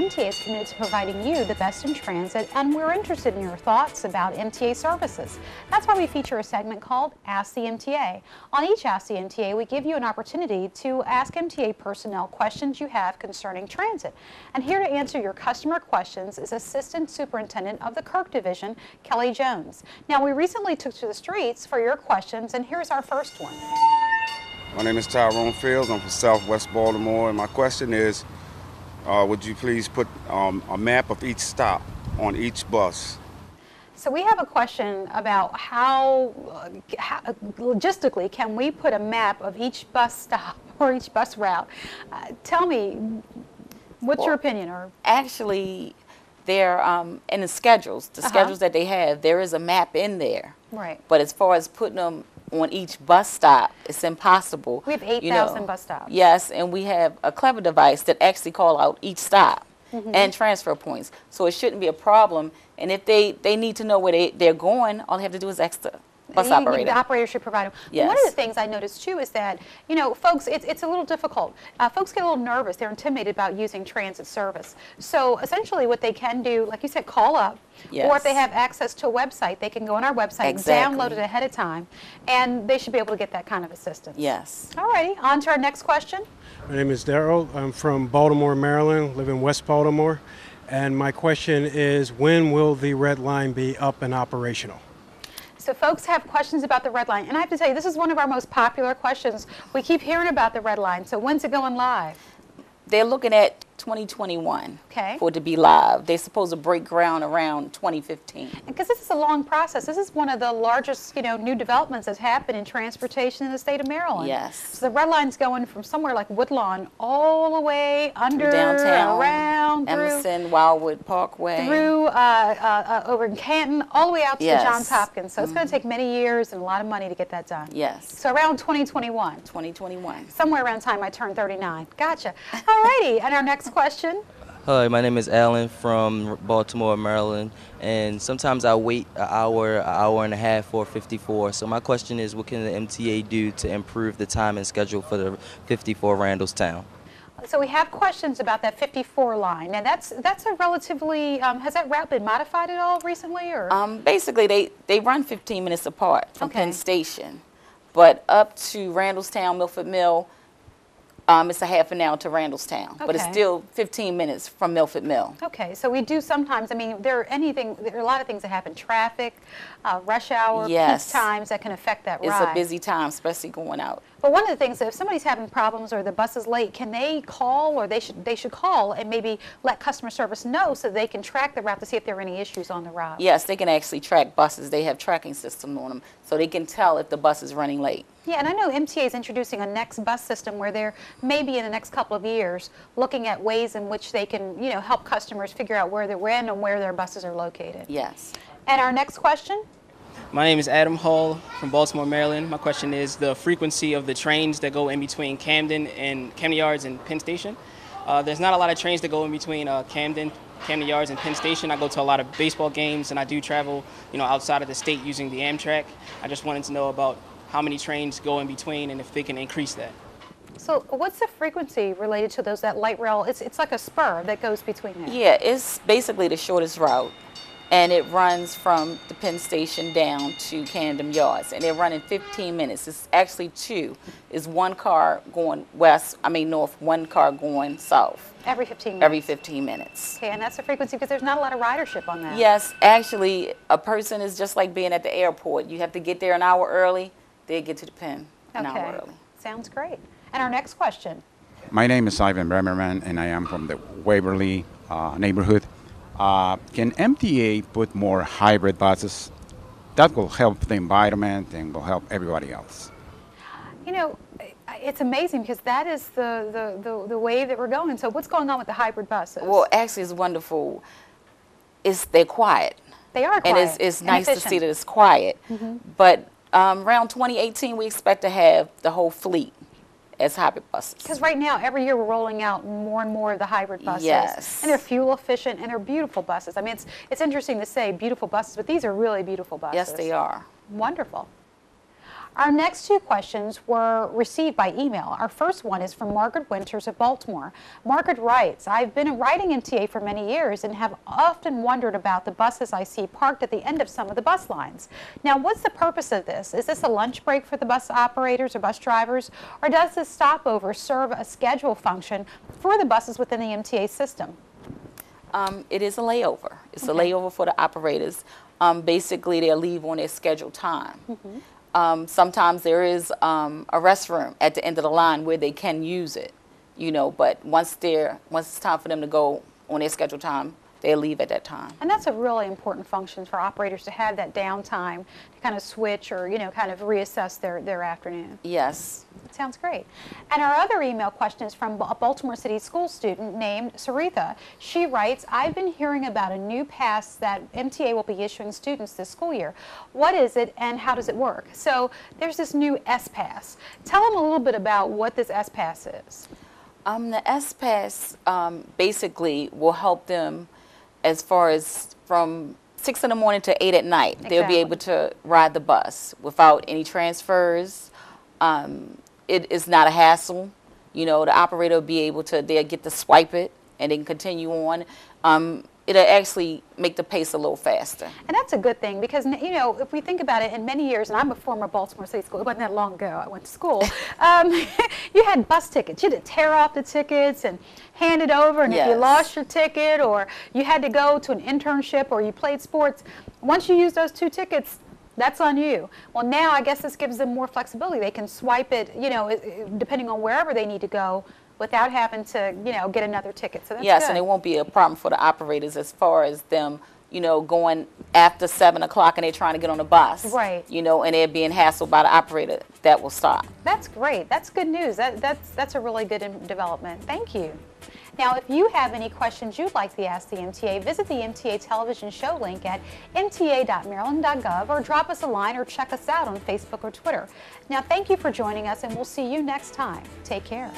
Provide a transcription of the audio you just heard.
MTA is committed to providing you the best in transit, and we're interested in your thoughts about MTA services. That's why we feature a segment called Ask the MTA. On each Ask the MTA, we give you an opportunity to ask MTA personnel questions you have concerning transit. And here to answer your customer questions is Assistant Superintendent of the Kirk Division, Kelly Jones. Now, we recently took to the streets for your questions, and here's our first one. My name is Tyrone Fields. I'm from Southwest Baltimore, and my question is, would you please put a map of each stop on each bus? So we have a question about how logistically can we put a map of each bus stop or each bus route. Tell me, what's your opinion? Or actually, they're in the schedules, schedules that they have, there is a map in there. Right. But as far as putting them on each bus stop, it's impossible. We have 8,000 bus stops. Yes, and we have a clever device that actually call out each stop and transfer points. So it shouldn't be a problem. And if they need to know where they're going, all they have to do is ask the bus operator. The operator should provide them. Yes. One of the things I noticed too is that, you know, folks, it's a little difficult. Folks get a little nervous. They're intimidated about using transit service. So essentially what they can do, like you said, call up. Yes. Or if they have access to a website, they can go on our website, download it ahead of time, and they should be able to get that kind of assistance. Yes. All righty, on to our next question. My name is Daryl. I'm from Baltimore, Maryland, live in West Baltimore. And my question is, when will the red line be up and operational? So folks have questions about the red line, and I have to tell you, this is one of our most popular questions. We keep hearing about the red line, so when's it going live? They're looking at 2021 for it to be live. They're supposed to break ground around 2015. Because this is a long process. This is one of the largest, new developments that's happened in transportation in the state of Maryland. Yes. So the red line's going from somewhere like Woodlawn all the way under, downtown, around, Emerson, Wildwood Parkway, through over in Canton, all the way out to Johns Hopkins. So it's going to take many years and a lot of money to get that done. Yes. So around 2021. 2021. Somewhere around the time I turned 39. Gotcha. All righty. And our next question. Hi, my name is Alan from Baltimore, Maryland, and sometimes I wait an hour and a half for 54. So my question is, what can the MTA do to improve the time and schedule for the 54 Randallstown? So we have questions about that 54 line. Now that's a relatively, has that route been modified at all recently? Or? Basically, they run 15 minutes apart from Penn Station, but up to Randallstown, Milford Mill, it's a half an hour to Randallstown, but it's still 15 minutes from Milford Mill. Okay, so we do sometimes, I mean, there are a lot of things that happen, traffic, rush hour, peak times that can affect that ride. It's a busy time, especially going out. But one of the things, if somebody's having problems or the bus is late, can they call, or they should call and maybe let customer service know so they can track the route to see if there are any issues on the route? Yes, they can actually track buses. They have tracking system on them, so they can tell if the bus is running late. Yeah, and I know MTA is introducing a next bus system where they're maybe in the next couple of years looking at ways in which they can, help customers figure out where they're when and where their buses are located. Yes. And our next question? My name is Adam Hall from Baltimore, Maryland. My question is the frequency of the trains that go in between Camden Yards and Penn Station. There's not a lot of trains that go in between Camden Yards and Penn Station. I go to a lot of baseball games, and I do travel, outside of the state using the Amtrak. I just wanted to know about how many trains go in between and if they can increase that. So what's the frequency related to that light rail? It's like a spur that goes between there. Yeah, it's basically the shortest route, and it runs from the Penn Station down to Camden Yards, and they're running 15 minutes. It's actually two. It's one car going north, one car going south. Every 15 minutes? Every 15 minutes. Okay, and that's the frequency because there's not a lot of ridership on that. Yes, actually, a person is just like being at the airport. You have to get there an hour early. They get to the Penn an hour early. Sounds great. And our next question. My name is Ivan Bremerman, and I am from the Waverly neighborhood. Can MTA put more hybrid buses? That will help the environment and will help everybody else. It's amazing because that is the way that we're going. So what's going on with the hybrid buses? Well, actually, it's wonderful. They're quiet. They are quiet. And it's nice to see that it's quiet. But around 2018, we expect to have the whole fleet as hybrid buses. Because right now, every year we're rolling out more and more of the hybrid buses. Yes. And they're fuel efficient and they're beautiful buses. I mean, it's interesting to say beautiful buses, but these are really beautiful buses. Yes, they are. Wonderful. Our next two questions were received by email. Our first one is from Margaret Winters of Baltimore. Margaret writes, I've been riding MTA for many years and have often wondered about the buses I see parked at the end of some of the bus lines. Now, what's the purpose of this? Is this a lunch break for the bus operators or bus drivers, or does this stopover serve a schedule function for the buses within the MTA system? It is a layover. It's a layover for the operators. Basically, they'll leave on their scheduled time. Sometimes there is a restroom at the end of the line where they can use it, you know, but once it's time for them to go on their scheduled time, they'll leave at that time. And that's a really important function for operators to have that downtime to kind of switch or, you know, kind of reassess their afternoon. Yes. Sounds great. And our other email question is from a Baltimore City school student named Saritha. She writes, I've been hearing about a new pass that MTA will be issuing students this school year. What is it and how does it work? So there's this new S-Pass. Tell them a little bit about what this S-Pass is. The S-Pass basically will help them as far as from 6 in the morning to 8 at night. Exactly. They'll be able to ride the bus without any transfers. It is not a hassle. You know, the operator will be able to, they'll get to swipe it and they can continue on. It'll actually make the pace a little faster. And that's a good thing because, you know, if we think about it, in many years, and I'm a former Baltimore City school, it wasn't that long ago I went to school, you had bus tickets. You had to tear off the tickets and hand it over, and if you lost your ticket or you had to go to an internship or you played sports, once you use those 2 tickets, that's on you. Well, now I guess this gives them more flexibility. They can swipe it, you know, depending on wherever they need to go, without having to, you know, get another ticket. So that's yes, good. And it won't be a problem for the operators as far as them, you know, going after 7 o'clock and they're trying to get on the bus. Right. You know, and they're being hassled by the operator. That will stop. That's great. That's good news. That's a really good development. Thank you. Now, if you have any questions you'd like to ask the MTA, visit the MTA television show link at mta.maryland.gov or drop us a line or check us out on Facebook or Twitter. Now, thank you for joining us, and we'll see you next time. Take care.